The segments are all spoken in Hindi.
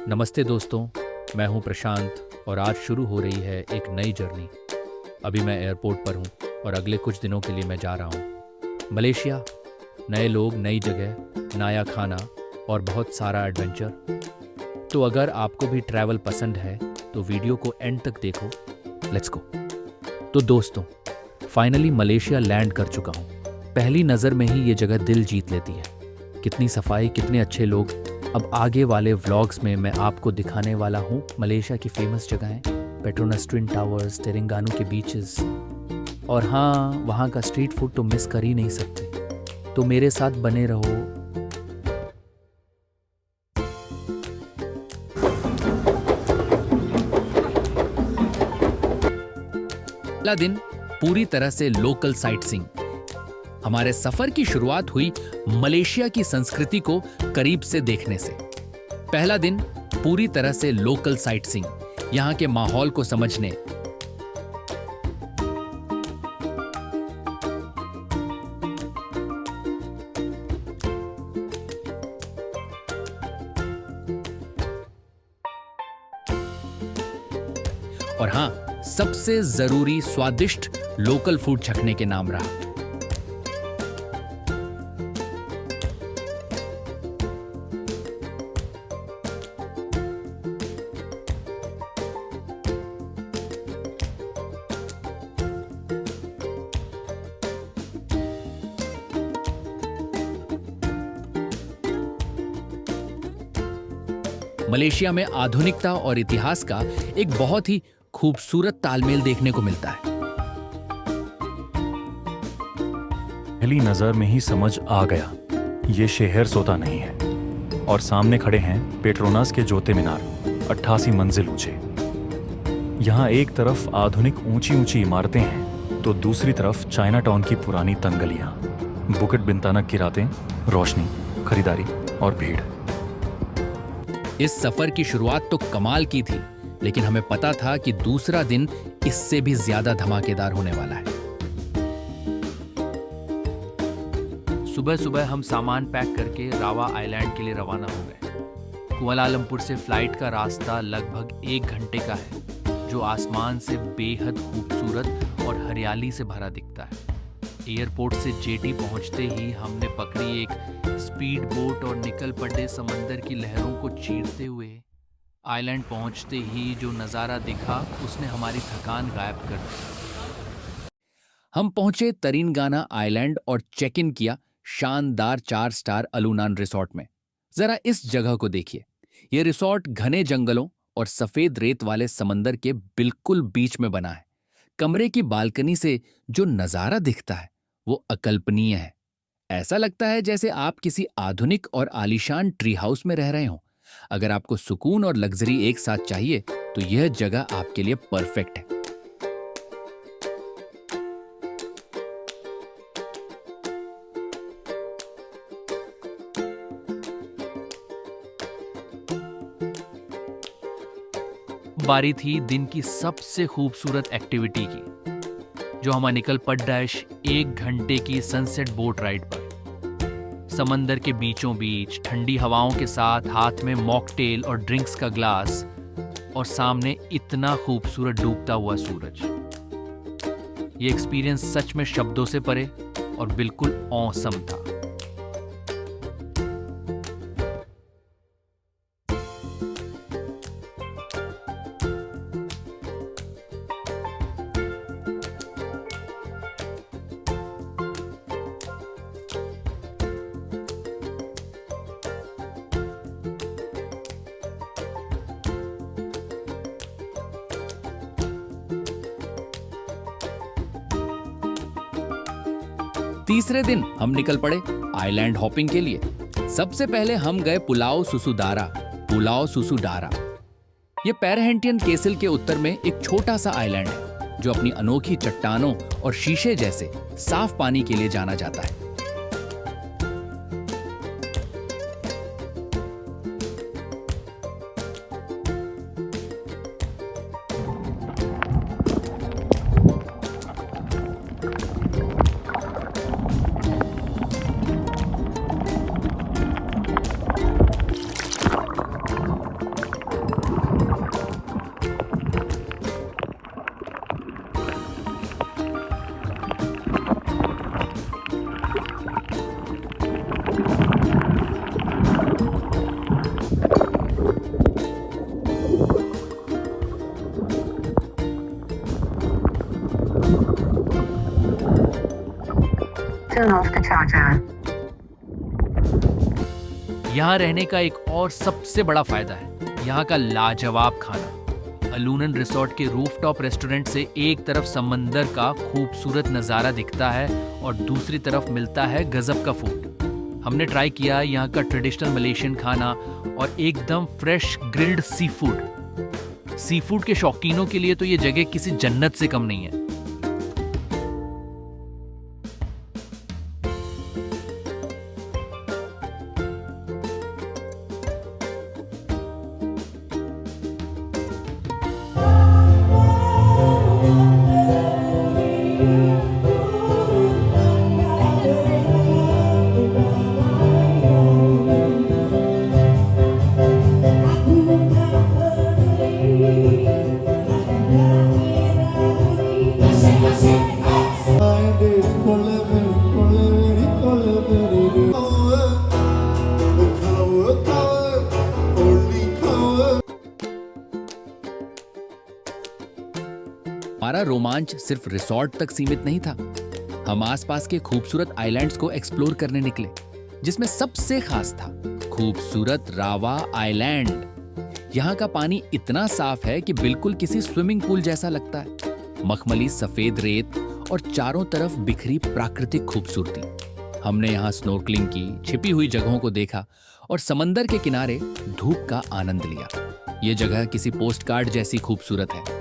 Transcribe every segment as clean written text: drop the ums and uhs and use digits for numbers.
नमस्ते दोस्तों, मैं हूं प्रशांत और आज शुरू हो रही है एक नई जर्नी। अभी मैं एयरपोर्ट पर हूं और अगले कुछ दिनों के लिए मैं जा रहा हूं मलेशिया। नए लोग, नई जगह, नया खाना और बहुत सारा एडवेंचर। तो अगर आपको भी ट्रैवल पसंद है तो वीडियो को एंड तक देखो। Let's go. तो दोस्तों, फाइनली मलेशिया लैंड कर चुका हूं। पहली नज़र में ही ये जगह दिल जीत लेती है। कितनी सफाई, कितने अच्छे लोग। अब आगे वाले व्लॉग्स में मैं आपको दिखाने वाला हूँ मलेशिया की फेमस जगहें, पेट्रोनस ट्विन टावर्स, तेरेंगानू के बीचेस और हाँ, वहाँ का स्ट्रीट फूड तो मिस कर ही नहीं सकते। तो मेरे साथ बने रहो। पहला दिन पूरी तरह से लोकल साइटसीइंग। हमारे सफर की शुरुआत हुई मलेशिया की संस्कृति को करीब से देखने से। पहला दिन पूरी तरह से लोकल साइटसीइंग, यहाँ के माहौल को समझने। और हाँ, सबसे जरूरी स्वादिष्ट लोकल फूड चखने के नाम रहा। मलेशिया में आधुनिकता और इतिहास का एक बहुत ही खूबसूरत तालमेल देखने को मिलता है। पहली नजर में ही समझ आ गया, ये शहर सोता नहीं है। और सामने खड़े हैं पेट्रोनास के जोते मीनार, 88 मंजिल ऊंचे। यहाँ एक तरफ आधुनिक ऊंची ऊंची इमारतें हैं तो दूसरी तरफ चाइना टाउन की पुरानी तंगलियां, बुकेट बिंतानक की रातें, रोशनी, खरीदारी और भीड़। इस सफर की शुरुआत तो कमाल की थी, लेकिन हमें पता था कि दूसरा दिन इससे भी ज्यादा धमाकेदार होने वाला है। सुबह सुबह हम सामान पैक करके रावा आइलैंड के लिए रवाना हो गए। कुआलालंपुर से फ्लाइट का रास्ता लगभग 1 घंटे का है, जो आसमान से बेहद खूबसूरत और हरियाली से भरा दिखता है। एयरपोर्ट से जेटी पहुंचते ही हमने पकड़ी एक स्पीड बोट और निकल पड़े समंदर की लहरों को चीरते हुए। आइलैंड पहुंचते ही जो नज़ारा दिखा उसने हमारी थकान गायब कर दी। हम पहुंचे तरिनगाना आइलैंड और चेक इन किया शानदार 4 स्टार अलूनान रिसोर्ट में। जरा इस जगह को देखिए। यह रिसोर्ट घने जंगलों और सफेद रेत वाले समंदर के बिल्कुल बीच में बना है। कमरे की बालकनी से जो नज़ारा दिखता है वो अकल्पनीय है। ऐसा लगता है जैसे आप किसी आधुनिक और आलीशान ट्री हाउस में रह रहे हो। अगर आपको सुकून और लग्जरी एक साथ चाहिए तो यह जगह आपके लिए परफेक्ट है। बारी थी दिन की सबसे खूबसूरत एक्टिविटी की, जो हमारा निकल पड़ 1 घंटे की सनसेट बोट राइड पर। समंदर के बीचों बीच ठंडी हवाओं के साथ हाथ में मॉकटेल और ड्रिंक्स का ग्लास और सामने इतना खूबसूरत डूबता हुआ सूरज। ये एक्सपीरियंस सच में शब्दों से परे और बिल्कुल ऑसम था। तीसरे दिन हम निकल पड़े आइलैंड हॉपिंग के लिए। सबसे पहले हम गए पुलाव सुसुडारा। यह पैरहेंटियन केसल के उत्तर में एक छोटा सा आइलैंड है, जो अपनी अनोखी चट्टानों और शीशे जैसे साफ पानी के लिए जाना जाता है। turn off the charger. यहाँ रहने का एक और सबसे बड़ा फायदा है यहाँ का लाजवाब खाना। अलूनन रिसोर्ट के रूफटॉप रेस्टोरेंट से एक तरफ समंदर का खूबसूरत नज़ारा दिखता है और दूसरी तरफ मिलता है गजब का फूड। हमने ट्राई किया यहाँ का ट्रेडिशनल मलेशियन खाना और एकदम fresh grilled sea food. Sea food के शौकीनों के लिए तो ये जगह किसी जन्नत से कम नहीं है। हमारा रोमांच सिर्फ रिसॉर्ट तक सीमित नहीं था। हम आसपास के खूबसूरत आइलैंड्स को एक्सप्लोर करने निकले, जिसमें सबसे खास था खूबसूरत रावा आइलैंड। यहाँ का पानी इतना साफ है कि बिल्कुल किसी स्विमिंग पूल जैसा लगता है। मखमली सफेद रेत और चारों तरफ बिखरी प्राकृतिक खूबसूरती। हमने यहाँ स्नॉर्कलिंग की, छिपी हुई जगहों को देखा और समंदर के किनारे धूप का आनंद लिया। ये जगह किसी पोस्टकार्ड जैसी खूबसूरत है।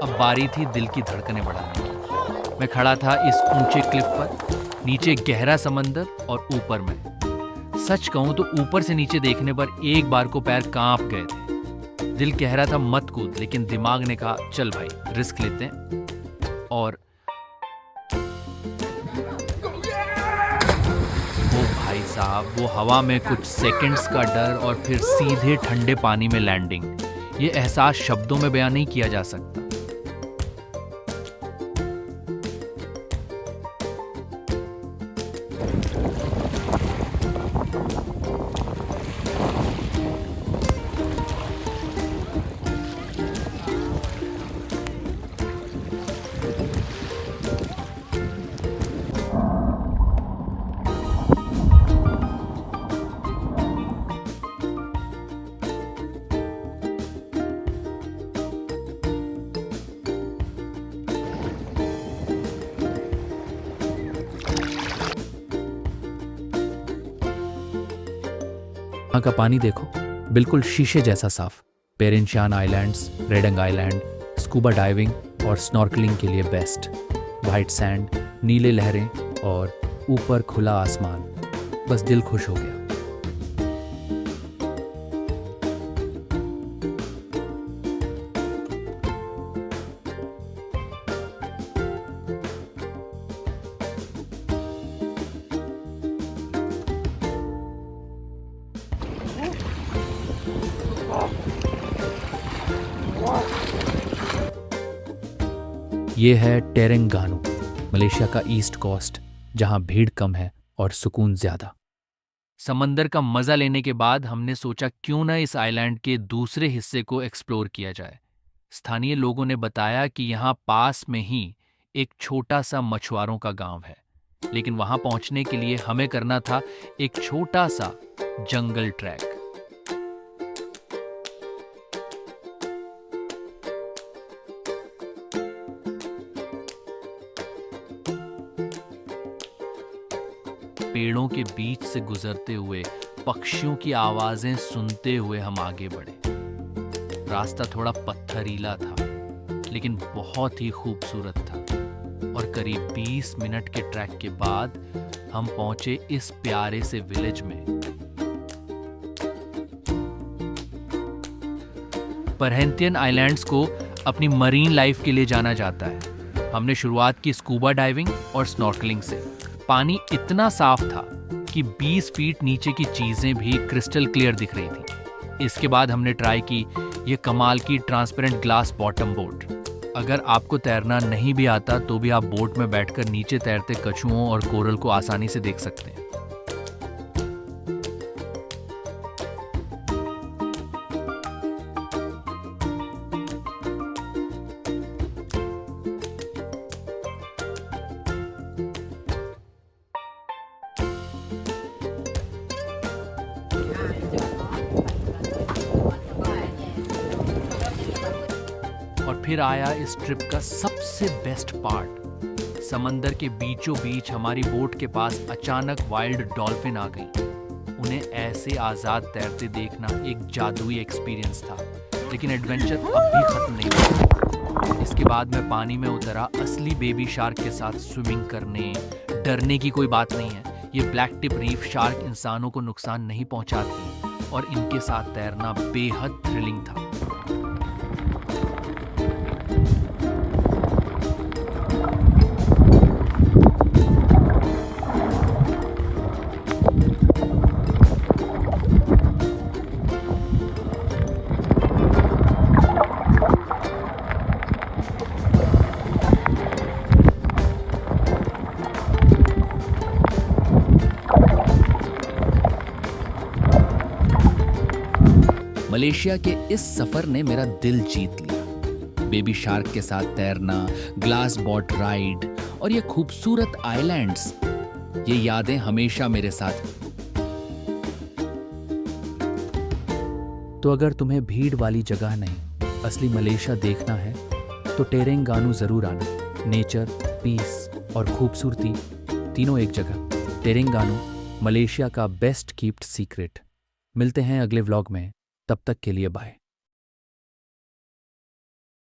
अब बारी थी दिल की धड़कनें बढ़ाने की। मैं खड़ा था इस ऊंचे क्लिफ पर, नीचे गहरा समंदर और ऊपर मैं। सच कहूं तो ऊपर से नीचे देखने पर एक बार को पैर कांप गए थे। दिल कह रहा था मत कूद, लेकिन दिमाग ने कहा चल भाई रिस्क लेते हैं। और वो भाई साहब, वो हवा में कुछ सेकंड्स का डर और फिर सीधे ठंडे पानी में लैंडिंग, ये एहसास शब्दों में बयान नहीं किया जा सकता। यहाँ का पानी देखो, बिल्कुल शीशे जैसा साफ। पेरेंशियान आइलैंड्स, रेडंग आइलैंड स्कूबा डाइविंग और स्नॉर्कलिंग के लिए बेस्ट। वाइट सैंड, नीले लहरें और ऊपर खुला आसमान, बस दिल खुश हो गया। ये है टेरेंगानू, मलेशिया का ईस्ट कोस्ट, जहां भीड़ कम है और सुकून ज्यादा। समंदर का मजा लेने के बाद हमने सोचा क्यों ना इस आइलैंड के दूसरे हिस्से को एक्सप्लोर किया जाए। स्थानीय लोगों ने बताया कि यहाँ पास में ही एक छोटा सा मछुआरों का गांव है, लेकिन वहां पहुंचने के लिए हमें करना था एक छोटा सा जंगल ट्रैक। पेड़ों के बीच से गुजरते हुए पक्षियों की आवाजें सुनते हुए हम आगे बढ़े। रास्ता थोड़ा पत्थरीला था, लेकिन बहुत ही खूबसूरत था और करीब 20 मिनट के ट्रैक के बाद हम पहुंचे इस प्यारे से विलेज में। परहेंतियन आइलैंड्स को अपनी मरीन लाइफ के लिए जाना जाता है। हमने शुरुआत की स्कूबा डाइविंग और स्नॉर्कलिंग से। पानी इतना साफ था कि 20 फीट नीचे की चीजें भी क्रिस्टल क्लियर दिख रही थी। इसके बाद हमने ट्राई की ये कमाल की ट्रांसपेरेंट ग्लास बॉटम बोट। अगर आपको तैरना नहीं भी आता तो भी आप बोट में बैठकर नीचे तैरते कछुओं और कोरल को आसानी से देख सकते हैं। फिर आया इस ट्रिप का सबसे बेस्ट पार्ट। समंदर के बीचों बीच हमारी बोट के पास अचानक वाइल्ड डॉल्फिन आ गई। उन्हें ऐसे आज़ाद तैरते देखना एक जादुई एक्सपीरियंस था। लेकिन एडवेंचर अब भी खत्म नहीं हुआ। इसके बाद मैं पानी में उतरा असली बेबी शार्क के साथ स्विमिंग करने। डरने की कोई बात नहीं है, ये ब्लैक टिप रीफ शार्क इंसानों को नुकसान नहीं पहुंचाती और इनके साथ तैरना बेहद थ्रिलिंग था। मलेशिया के इस सफर ने मेरा दिल जीत लिया। बेबी शार्क के साथ तैरना, ग्लास बोट राइड और ये खूबसूरत आइलैंड्स, ये यादें हमेशा मेरे साथ। तो अगर तुम्हें भीड़ वाली जगह नहीं, असली मलेशिया देखना है तो टेरेंगानू जरूर आना। नेचर, पीस और खूबसूरती तीनों एक जगह। टेरेंगानू मलेशिया का बेस्ट कीप्ड सीक्रेट। मिलते हैं अगले व्लॉग में, तब तक के लिए बाय।